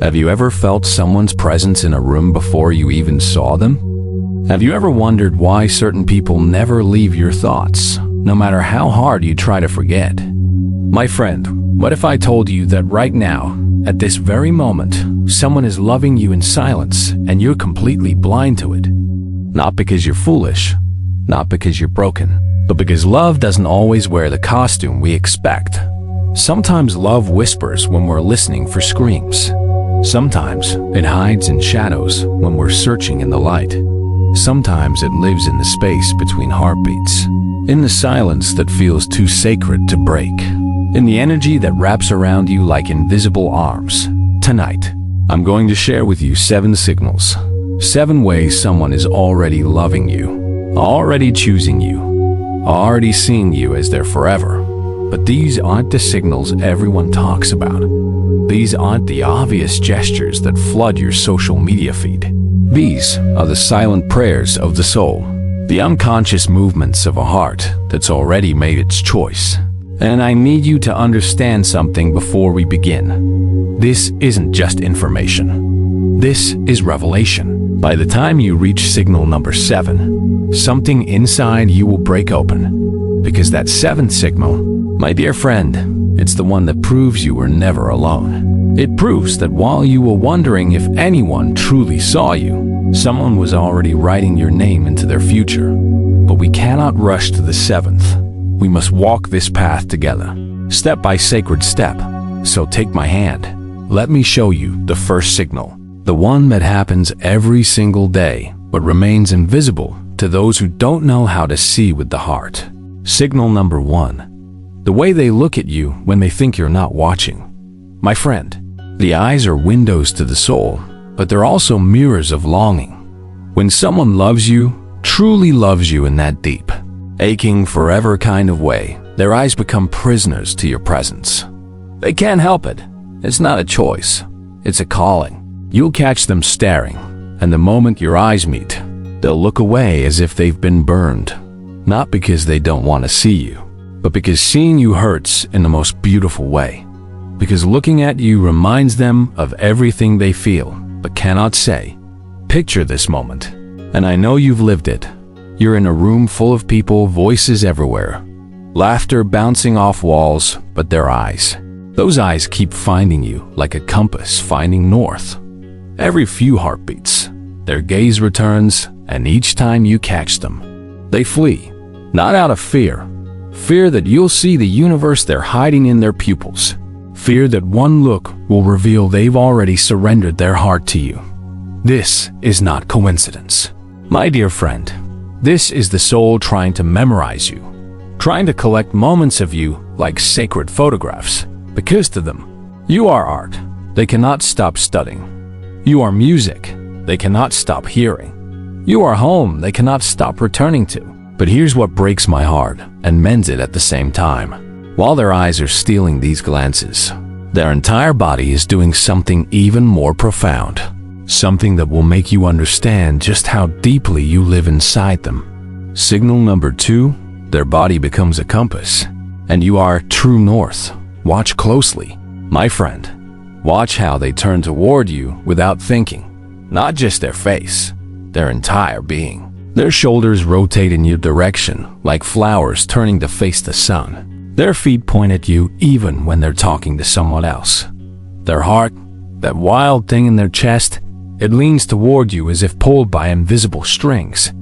Have you ever felt someone's presence in a room before you even saw them? Have you ever wondered why certain people never leave your thoughts, no matter how hard you try to forget? My friend, what if I told you that right now, at this very moment, someone is loving you in silence and you're completely blind to it? Not because you're foolish, not because you're broken, but because love doesn't always wear the costume we expect. Sometimes love whispers when we're listening for screams. Sometimes it hides in shadows when we're searching in the light. Sometimes it lives in the space between heartbeats, in the silence that feels too sacred to break, in the energy that wraps around you like invisible arms. Tonight, I'm going to share with you 7 signals, 7 ways someone is already loving you, already choosing you, already seeing you as their forever. But these aren't the signals everyone talks about. These aren't the obvious gestures that flood your social media feed. These are the silent prayers of the soul, the unconscious movements of a heart that's already made its choice. And I need you to understand something before we begin. This isn't just information. This is revelation. By the time you reach signal number 7, something inside you will break open. Because that 7th signal, my dear friend, it's the one that proves you were never alone. It proves that while you were wondering if anyone truly saw you, someone was already writing your name into their future. But we cannot rush to the 7th. We must walk this path together, step by sacred step. So take my hand. Let me show you the first signal, the one that happens every single day, but remains invisible to those who don't know how to see with the heart. Signal number 1. The way they look at you when they think you're not watching. My friend, the eyes are windows to the soul, but they're also mirrors of longing. When someone loves you, truly loves you in that deep, aching forever kind of way, their eyes become prisoners to your presence. They can't help it. It's not a choice. It's a calling. You'll catch them staring, and the moment your eyes meet, they'll look away as if they've been burned. Not because they don't want to see you, but because seeing you hurts in the most beautiful way. Because looking at you reminds them of everything they feel, but cannot say. Picture this moment, and I know you've lived it. You're in a room full of people, voices everywhere. Laughter bouncing off walls, but their eyes. Those eyes keep finding you like a compass finding north. Every few heartbeats, their gaze returns, and each time you catch them, they flee. Not out of fear. Fear that you'll see the universe they're hiding in their pupils. Fear that one look will reveal they've already surrendered their heart to you. This is not coincidence. My dear friend, this is the soul trying to memorize you, trying to collect moments of you like sacred photographs. Because to them, you are art. They cannot stop studying. You are music. They cannot stop hearing. You are home. They cannot stop returning to. But here's what breaks my heart and mends it at the same time. While their eyes are stealing these glances, their entire body is doing something even more profound. Something that will make you understand just how deeply you live inside them. Signal number 2, their body becomes a compass, and you are true north. Watch closely, my friend. Watch how they turn toward you without thinking. Not just their face, their entire being. Their shoulders rotate in your direction, like flowers turning to face the sun. Their feet point at you even when they're talking to someone else. Their heart, that wild thing in their chest, it leans toward you as if pulled by invisible strings.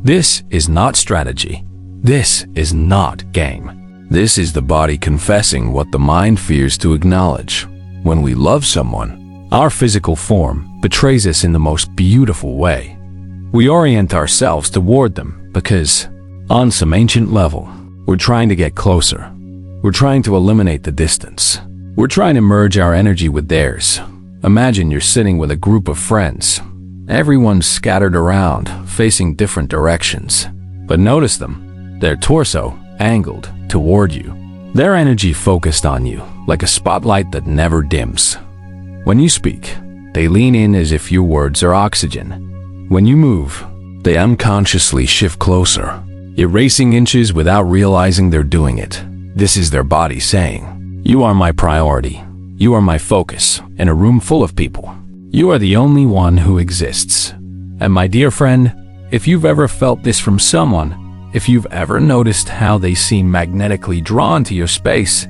This is not strategy. This is not game. This is the body confessing what the mind fears to acknowledge. When we love someone, our physical form betrays us in the most beautiful way. We orient ourselves toward them because, on some ancient level, we're trying to get closer. We're trying to eliminate the distance. We're trying to merge our energy with theirs. Imagine you're sitting with a group of friends. Everyone's scattered around, facing different directions. But notice them, their torso angled toward you. Their energy focused on you, like a spotlight that never dims. When you speak, they lean in as if your words are oxygen. When you move, they unconsciously shift closer, erasing inches without realizing they're doing it. This is their body saying, "You are my priority. You are my focus in a room full of people. You are the only one who exists. And my dear friend, if you've ever felt this from someone, if you've ever noticed how they seem magnetically drawn to your space,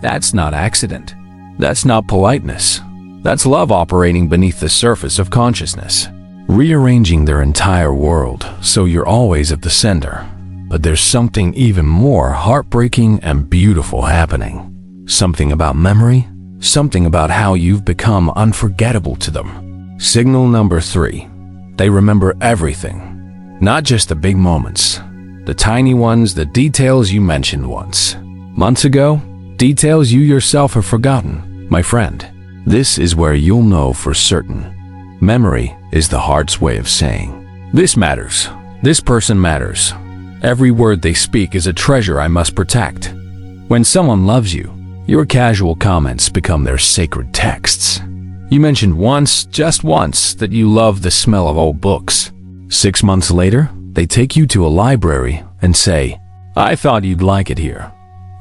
that's not accident. That's not politeness. That's love operating beneath the surface of consciousness, rearranging their entire world so you're always at the center. But there's something even more heartbreaking and beautiful happening. Something about memory, something about how you've become unforgettable to them. Signal number 3. They remember everything, not just the big moments, the tiny ones, the details you mentioned once, months ago, details you yourself have forgotten. My friend, this is where you'll know for certain. Memory is the heart's way of saying, this matters, this person matters. Every word they speak is a treasure I must protect. When someone loves you, your casual comments become their sacred texts. You mentioned once, just once, that you love the smell of old books. 6 months later, they take you to a library and say, I thought you'd like it here.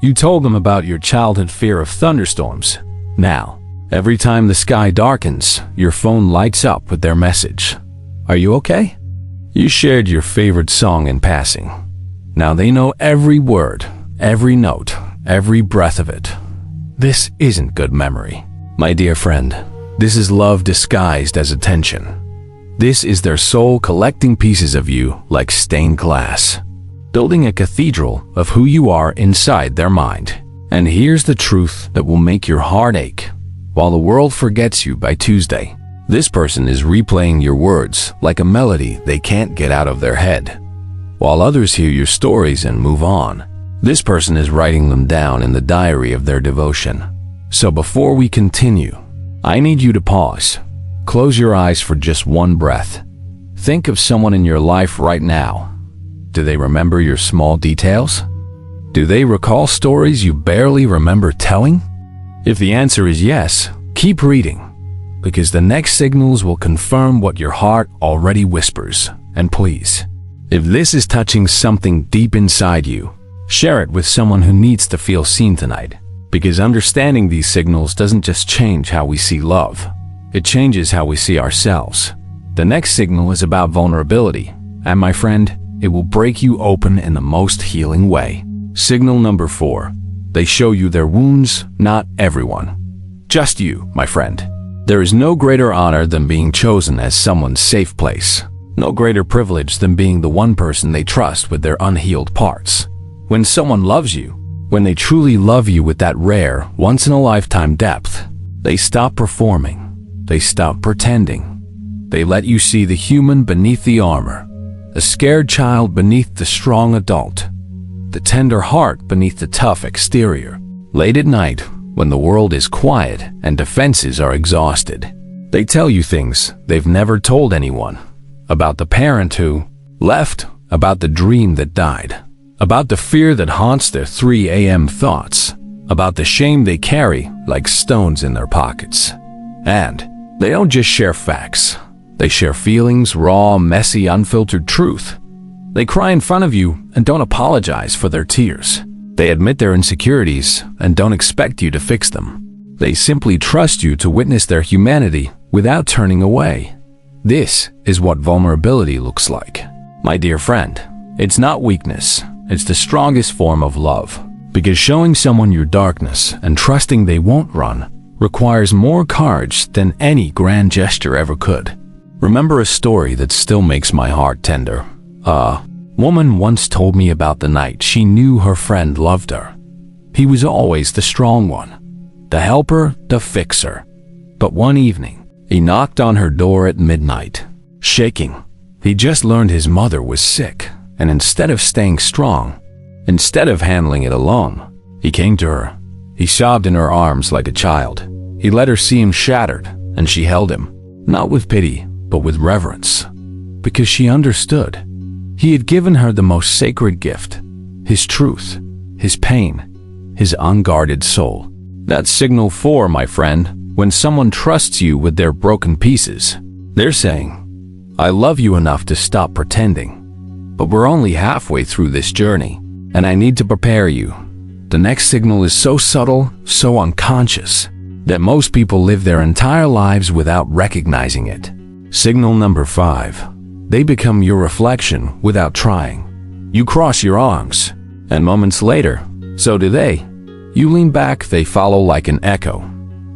You told them about your childhood fear of thunderstorms. Now, every time the sky darkens, your phone lights up with their message. Are you okay? You shared your favorite song in passing. Now they know every word, every note, every breath of it. This isn't good memory. My dear friend, this is love disguised as attention. This is their soul collecting pieces of you like stained glass, building a cathedral of who you are inside their mind. And here's the truth that will make your heart ache. While the world forgets you by Tuesday, this person is replaying your words like a melody they can't get out of their head. While others hear your stories and move on, this person is writing them down in the diary of their devotion. So before we continue, I need you to pause. Close your eyes for just one breath. Think of someone in your life right now. Do they remember your small details? Do they recall stories you barely remember telling? If the answer is yes, keep reading, because the next signals will confirm what your heart already whispers. And please, if this is touching something deep inside you, share it with someone who needs to feel seen tonight, because understanding these signals doesn't just change how we see love, it changes how we see ourselves. The next signal is about vulnerability, and my friend, it will break you open in the most healing way. Signal number 4. They show you their wounds, not everyone. Just you, my friend. There is no greater honor than being chosen as someone's safe place. No greater privilege than being the one person they trust with their unhealed parts. When someone loves you, when they truly love you with that rare, once-in-a-lifetime depth, they stop performing. They stop pretending. They let you see the human beneath the armor, the scared child beneath the strong adult, the tender heart beneath the tough exterior. Late at night, when the world is quiet and defenses are exhausted, they tell you things they've never told anyone. About the parent who left, about the dream that died, about the fear that haunts their 3 a.m. thoughts, about the shame they carry like stones in their pockets. And they don't just share facts. They share feelings, raw, messy, unfiltered truth. They cry in front of you and don't apologize for their tears. They admit their insecurities and don't expect you to fix them. They simply trust you to witness their humanity without turning away. This is what vulnerability looks like. My dear friend, it's not weakness, it's the strongest form of love. Because showing someone your darkness and trusting they won't run requires more courage than any grand gesture ever could. Remember a story that still makes my heart tender. A woman once told me about the night she knew her friend loved her. He was always the strong one, the helper, the fixer. But one evening, he knocked on her door at midnight, shaking. He just learned his mother was sick, and instead of staying strong, instead of handling it alone, he came to her. He sobbed in her arms like a child. He let her see him shattered, and she held him, not with pity, but with reverence, because she understood. He had given her the most sacred gift, his truth, his pain, his unguarded soul. That's signal 4, my friend. When someone trusts you with their broken pieces, they're saying, I love you enough to stop pretending, but we're only halfway through this journey, and I need to prepare you. The next signal is so subtle, so unconscious, that most people live their entire lives without recognizing it. Signal number 5. They become your reflection without trying. You cross your arms, and moments later, so do they. You lean back, they follow like an echo.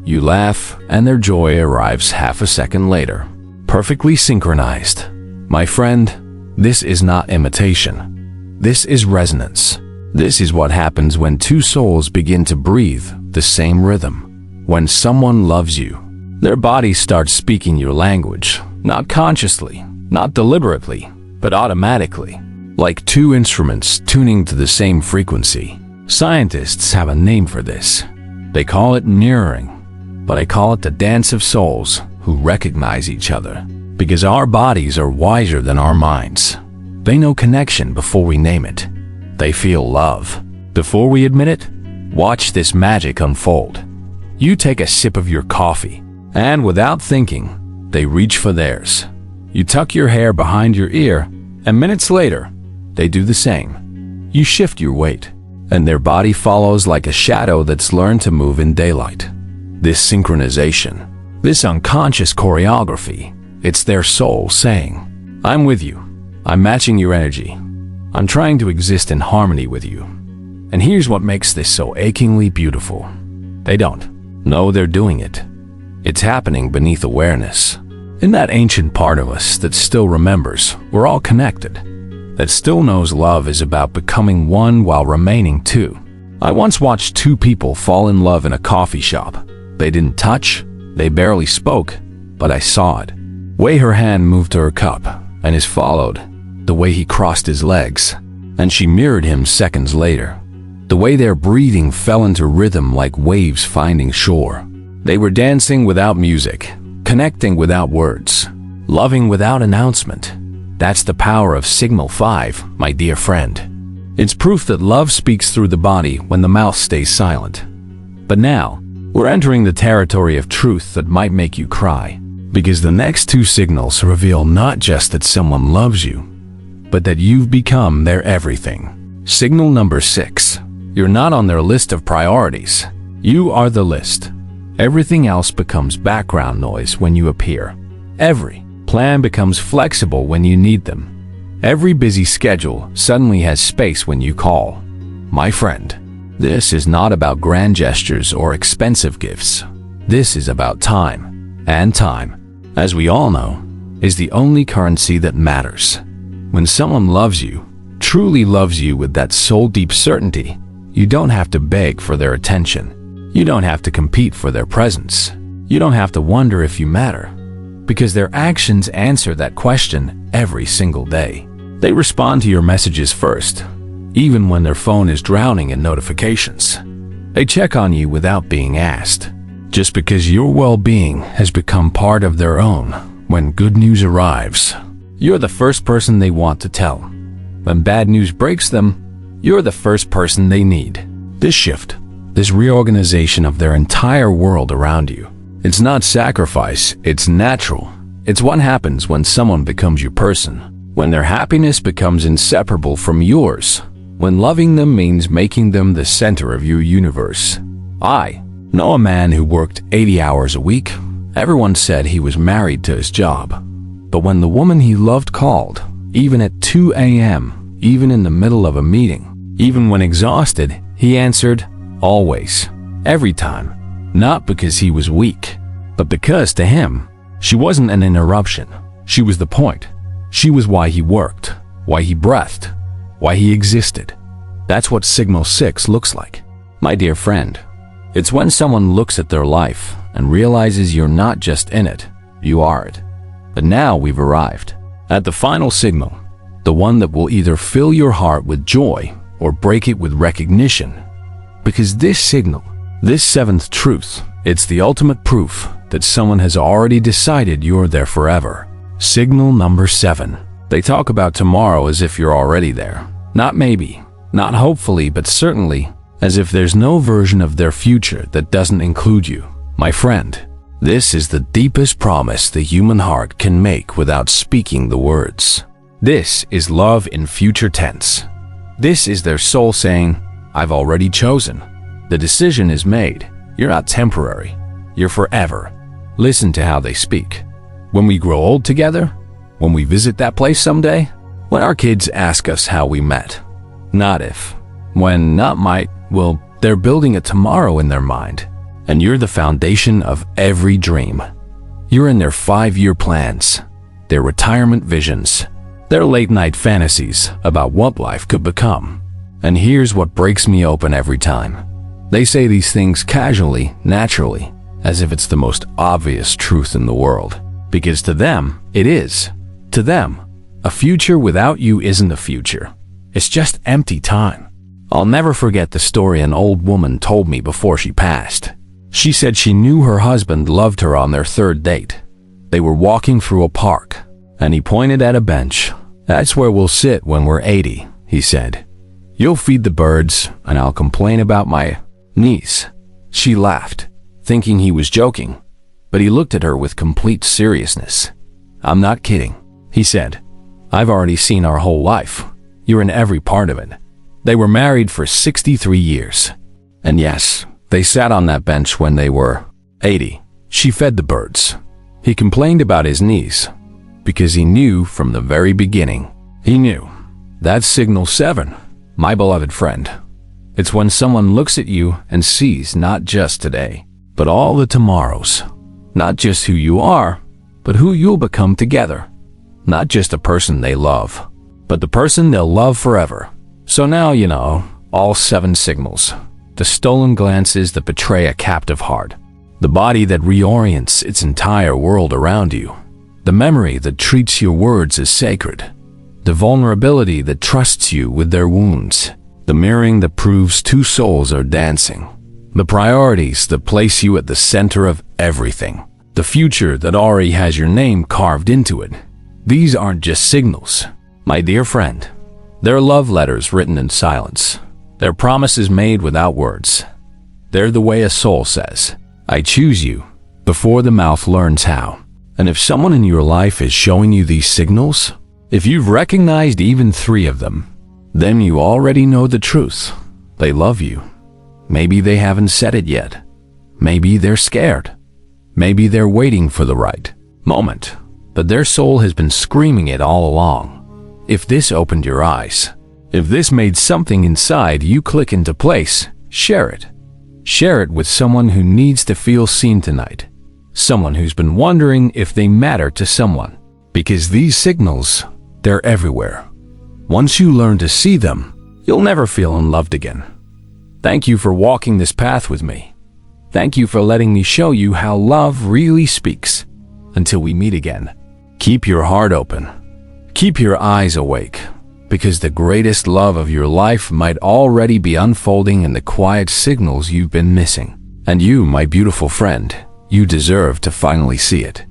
You laugh, and their joy arrives half a second later. Perfectly synchronized. My friend, this is not imitation. This is resonance. This is what happens when two souls begin to breathe the same rhythm. When someone loves you, their body starts speaking your language, not consciously, not deliberately, but automatically, like two instruments tuning to the same frequency. Scientists have a name for this. They call it mirroring, but I call it the dance of souls who recognize each other, because our bodies are wiser than our minds. They know connection before we name it. They feel love before we admit it. Watch this magic unfold. You take a sip of your coffee, and without thinking, they reach for theirs. You tuck your hair behind your ear, and minutes later, they do the same. You shift your weight, and their body follows like a shadow that's learned to move in daylight. This synchronization, this unconscious choreography, it's their soul saying, I'm with you. I'm matching your energy. I'm trying to exist in harmony with you. And here's what makes this so achingly beautiful. They don't know they're doing it. It's happening beneath awareness. In that ancient part of us that still remembers we're all connected, that still knows love is about becoming one while remaining two. I once watched two people fall in love in a coffee shop. They didn't touch, they barely spoke, but I saw it. Way her hand moved to her cup, and his followed. The way he crossed his legs, and she mirrored him seconds later. The way their breathing fell into rhythm like waves finding shore. They were dancing without music, connecting without words, loving without announcement. That's the power of Signal 5, my dear friend. It's proof that love speaks through the body when the mouth stays silent. But now, we're entering the territory of truth that might make you cry, because the next two signals reveal not just that someone loves you, but that you've become their everything. Signal number 6. You're not on their list of priorities. You are the list. Everything else becomes background noise when you appear. Every plan becomes flexible when you need them. Every busy schedule suddenly has space when you call. My friend, this is not about grand gestures or expensive gifts. This is about time. And time, as we all know, is the only currency that matters. When someone loves you, truly loves you with that soul-deep certainty, you don't have to beg for their attention. You don't have to compete for their presence. You don't have to wonder if you matter, because their actions answer that question every single day. They respond to your messages first, even when their phone is drowning in notifications. They check on you without being asked, just because your well-being has become part of their own. When good news arrives, you're the first person they want to tell. When bad news breaks them, you're the first person they need. This shift, this reorganization of their entire world around you, it's not sacrifice, it's natural. It's what happens when someone becomes your person, when their happiness becomes inseparable from yours, when loving them means making them the center of your universe. I know a man who worked 80 hours a week. Everyone said he was married to his job. But when the woman he loved called, even at 2 a.m., even in the middle of a meeting, even when exhausted, he answered, always, every time, not because he was weak, but because to him, she wasn't an interruption. She was the point. She was why he worked, why he breathed, why he existed. That's what Signal 6 looks like. My dear friend, it's when someone looks at their life and realizes you're not just in it, you are it. But now we've arrived at the final signal, the one that will either fill your heart with joy or break it with recognition. Because this signal, this seventh truth, it's the ultimate proof that someone has already decided you're there forever. Signal number 7. They talk about tomorrow as if you're already there. Not maybe, not hopefully, but certainly, as if there's no version of their future that doesn't include you. My friend, this is the deepest promise the human heart can make without speaking the words. This is love in future tense. This is their soul saying, I've already chosen. The decision is made. You're not temporary. your forever. Listen to how they speak. When we grow old together, when we visit that place someday, when our kids ask us how we met. Not if. When, not might, well, they're building a tomorrow in their mind. And you're the foundation of every dream. You're in their 5-year plans, their retirement visions, their late-night fantasies about what life could become. And here's what breaks me open every time. They say these things casually, naturally, as if it's the most obvious truth in the world. Because to them, it is. To them, a future without you isn't a future. It's just empty time. I'll never forget the story an old woman told me before she passed. She said she knew her husband loved her on their 3rd date. They were walking through a park, and he pointed at a bench. "That's where we'll sit when we're 80, he said. "You'll feed the birds, and I'll complain about my knees." She laughed, thinking he was joking, but he looked at her with complete seriousness. "I'm not kidding," he said. "I've already seen our whole life. You're in every part of it." They were married for 63 years. And yes, they sat on that bench when they were 80. She fed the birds. He complained about his knees, because he knew from the very beginning. He knew. That's signal 7, my beloved friend. It's when someone looks at you and sees not just today, but all the tomorrows. Not just who you are, but who you'll become together. Not just a person they love, but the person they'll love forever. So now you know all 7 signals. The stolen glances that betray a captive heart. The body that reorients its entire world around you. The memory that treats your words as sacred. The vulnerability that trusts you with their wounds. The mirroring that proves 2 souls are dancing. The priorities that place you at the center of everything. The future that already has your name carved into it. These aren't just signals, my dear friend. They're love letters written in silence. They're promises made without words. They're the way a soul says, "I choose you," before the mouth learns how. And if someone in your life is showing you these signals, if you've recognized even 3 of them, then you already know the truth. They love you. Maybe they haven't said it yet. Maybe they're scared. Maybe they're waiting for the right moment. But their soul has been screaming it all along. If this opened your eyes, if this made something inside you click into place, share it. Share it with someone who needs to feel seen tonight. Someone who's been wondering if they matter to someone. Because these signals, they're everywhere. Once you learn to see them, you'll never feel unloved again. Thank you for walking this path with me. Thank you for letting me show you how love really speaks. Until we meet again, keep your heart open. Keep your eyes awake, because the greatest love of your life might already be unfolding in the quiet signals you've been missing. And you, my beautiful friend, you deserve to finally see it.